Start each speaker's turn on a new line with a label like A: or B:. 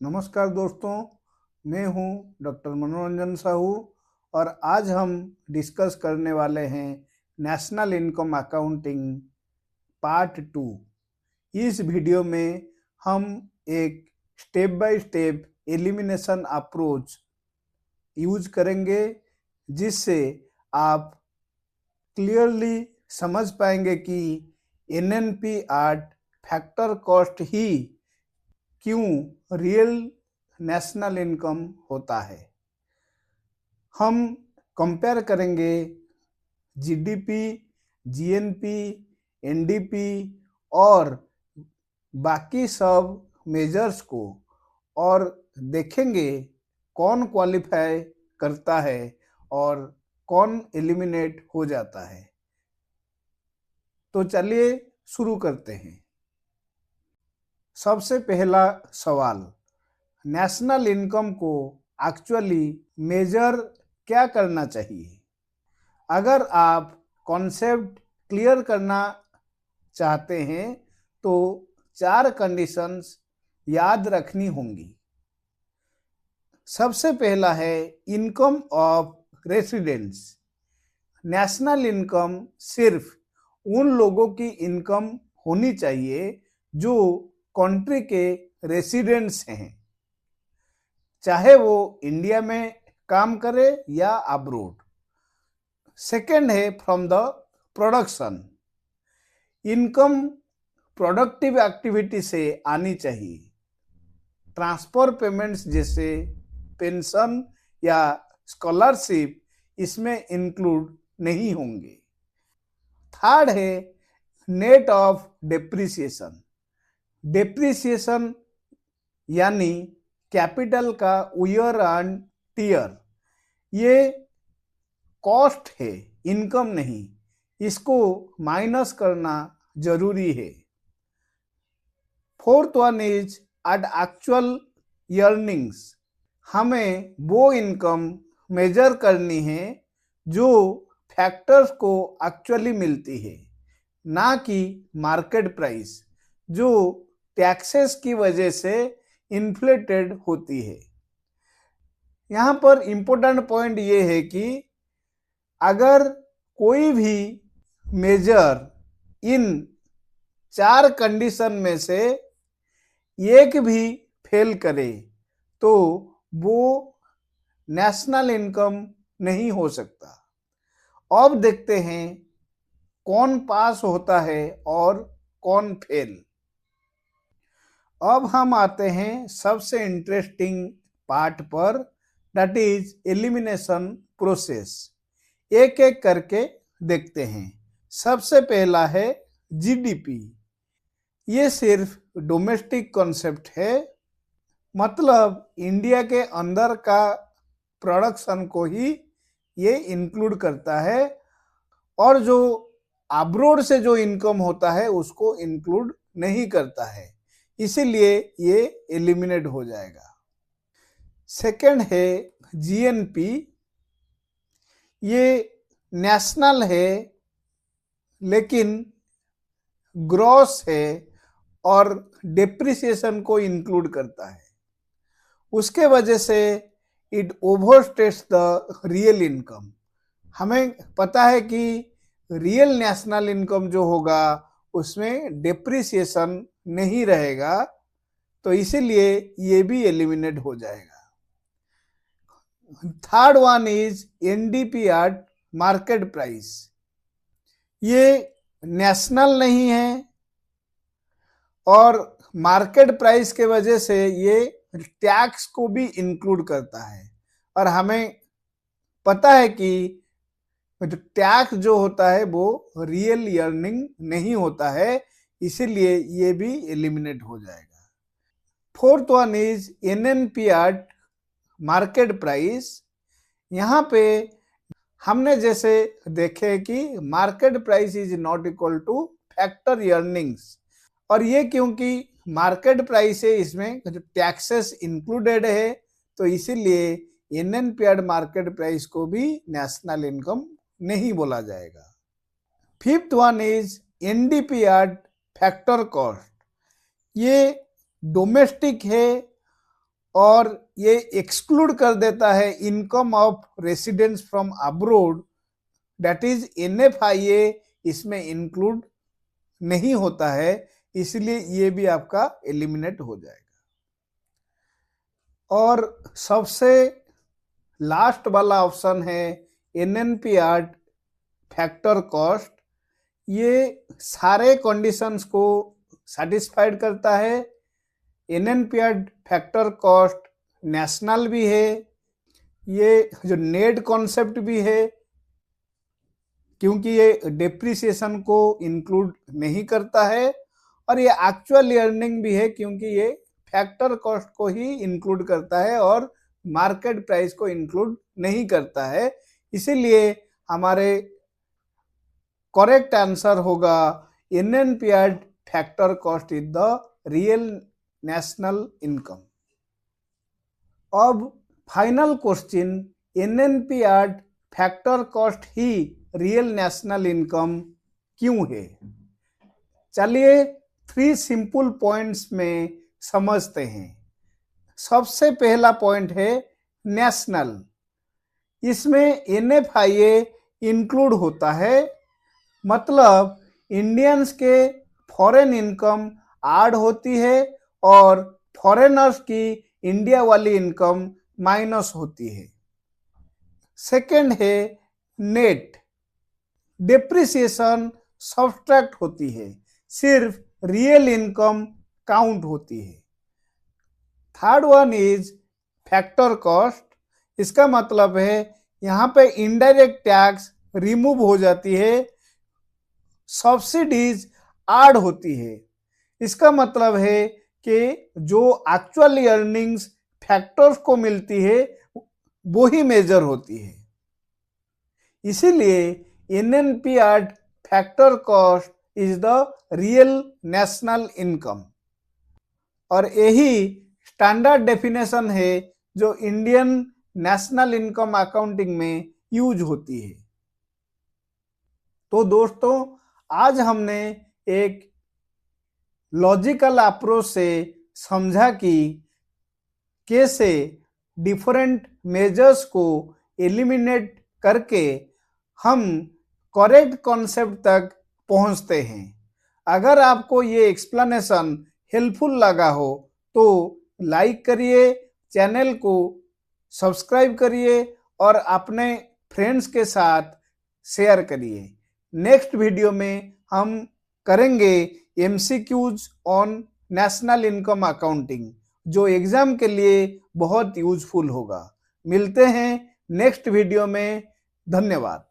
A: नमस्कार दोस्तों, मैं हूं डॉक्टर मनोरंजन साहू और आज हम डिस्कस करने वाले हैं नेशनल इनकम अकाउंटिंग पार्ट 2। इस वीडियो में हम एक step by step elimination approach use करेंगे, जिससे आप क्लियरली समझ पाएंगे कि एनएनपीआर फैक्टर कॉस्ट ही क्यों रियल नेशनल इनकम होता है। हम कंपेयर करेंगे जीडीपी, जीएनपी, एनडीपी और बाकी सब मेजर्स को और देखेंगे कौन क्वालिफाई करता है और कौन एलिमिनेट हो जाता है। तो चलिए शुरू करते हैं। सबसे पहला सवाल, नेशनल इनकम को एक्चुअली मेजर क्या करना चाहिए? अगर आप कॉन्सेप्ट क्लियर करना चाहते हैं तो 4 कंडीशंस याद रखनी होंगी। सबसे पहला है income of residents. National income सिर्फ उन लोगों की इनकम होनी चाहिए जो कंट्री के रेसिडेंट्स हैं, चाहे वो इंडिया में काम करे या अब्रोड। सेकेंड है from the production. Income productive activity से आनी चाहिए। ट्रांसफर पेमेंट्स जैसे पेंशन या स्कॉलरशिप इसमें इंक्लूड नहीं होंगे। थर्ड है नेट ऑफ डेप्रिसिएशन। डेप्रिसिएशन यानी कैपिटल का वियर एंड टियर, ये कॉस्ट है, इनकम नहीं। इसको माइनस करना जरूरी है। Fourth one is at actual earnings. हमें वो इनकम मेजर करनी है जो फैक्टर्स को एक्चुअली मिलती है, ना कि मार्केट प्राइस जो टैक्सेस की वजह से इन्फ्लेटेड होती है। यहाँ पर इम्पोर्टेंट पॉइंट ये है कि अगर कोई भी मेजर इन 4 कंडीशन में से एक भी फेल करे तो वो नेशनल इनकम नहीं हो सकता। अब देखते हैं कौन पास होता है और कौन फेल। अब हम आते हैं सबसे इंटरेस्टिंग पार्ट पर, दैट इज एलिमिनेशन प्रोसेस। एक एक करके देखते हैं। सबसे पहला है जीडीपी। ये सिर्फ डोमेस्टिक कॉन्सेप्ट है, मतलब इंडिया के अंदर का प्रोडक्शन को ही ये इंक्लूड करता है और जो अब्रोड से जो इनकम होता है उसको इंक्लूड नहीं करता है, इसीलिए ये एलिमिनेट हो जाएगा। सेकंड है जीएनपी। ये नेशनल है लेकिन ग्रॉस है और डेप्रिसिएशन को इंक्लूड करता है। उसके वजह से इट ओवरस्टेट्स द रियल इनकम। हमें पता है कि रियल नेशनल इनकम जो होगा उसमें डेप्रिसिएशन नहीं रहेगा, तो इसीलिए ये भी एलिमिनेट हो जाएगा। Third one is NDPR market price. ये नेशनल नहीं है और मार्केट प्राइस के वजह से ये टैक्स को भी इंक्लूड करता है, और हमें पता है कि टैक्स जो होता है वो रियल अर्निंग नहीं होता है, इसीलिए ये भी एलिमिनेट हो जाएगा। Fourth one is NNPR market price. यहाँ पे हमने जैसे देखे कि market price is not equal to factor earnings, और ये क्योंकि मार्केट प्राइस है, इसमें टैक्सेस इंक्लूडेड है, तो इसीलिए एनएनपीआर मार्केट प्राइस को भी नेशनल इनकम नहीं बोला जाएगा। Fifth one is NDPR factor cost. ये डोमेस्टिक है और ये एक्सक्लूड कर देता है income of residents from abroad, that is NFIA इसमें इंक्लूड नहीं होता है, इसलिए ये भी आपका एलिमिनेट हो जाएगा। और सबसे लास्ट वाला ऑप्शन है NNPR फैक्टर कॉस्ट। ये सारे कंडीशंस को सेटिस्फाइड करता है। NNPR फैक्टर कॉस्ट नेशनल भी है, ये जो नेट कॉन्सेप्ट भी है, क्योंकि ये डेप्रिसिएशन को इंक्लूड नहीं करता है, और ये एक्चुअल अर्निंग भी है क्योंकि ये फैक्टर कॉस्ट को ही इंक्लूड करता है और मार्केट प्राइस को इंक्लूड नहीं करता है। इसीलिए हमारे करेक्ट आंसर होगा NNPR factor cost is the real national income. अब final question, NNPR factor cost ही रियल नेशनल इनकम क्यों है? चलिए 3 सिंपल पॉइंट्स में समझते हैं। सबसे पहला पॉइंट है नेशनल। इसमें NFIA इंक्लूड होता है, मतलब इंडियंस के फॉरेन इनकम ऐड होती है और फॉरेनर्स की इंडिया वाली इनकम माइनस होती है। सेकंड है नेट, डेप्रिसिएशन सब्ट्रैक्ट होती है, सिर्फ रियल इनकम काउंट होती है। Third one is factor cost. इसका मतलब है यहाँ पे इनडायरेक्ट टैक्स रिमूव हो जाती है, सब्सिडीज ऐड होती है। इसका मतलब है कि जो एक्चुअली अर्निंग्स फैक्टर्स को मिलती है वो ही मेजर होती है। इसीलिए NNPR factor cost is the real national income, और यही स्टैंडर्ड डेफिनेशन है जो इंडियन नेशनल इनकम अकाउंटिंग में यूज होती है। तो दोस्तों, आज हमने एक लॉजिकल अप्रोच से समझा कि कैसे डिफरेंट मेजर्स को एलिमिनेट करके हम करेक्ट कॉन्सेप्ट तक पहुंचते हैं। अगर आपको ये एक्सप्लेनेशन हेल्पफुल लगा हो तो लाइक करिए, चैनल को सब्सक्राइब करिए और अपने फ्रेंड्स के साथ शेयर करिए। नेक्स्ट वीडियो में हम करेंगे MCQs on national income accounting, जो एग्जाम के लिए बहुत यूजफुल होगा। मिलते हैं नेक्स्ट वीडियो में। धन्यवाद।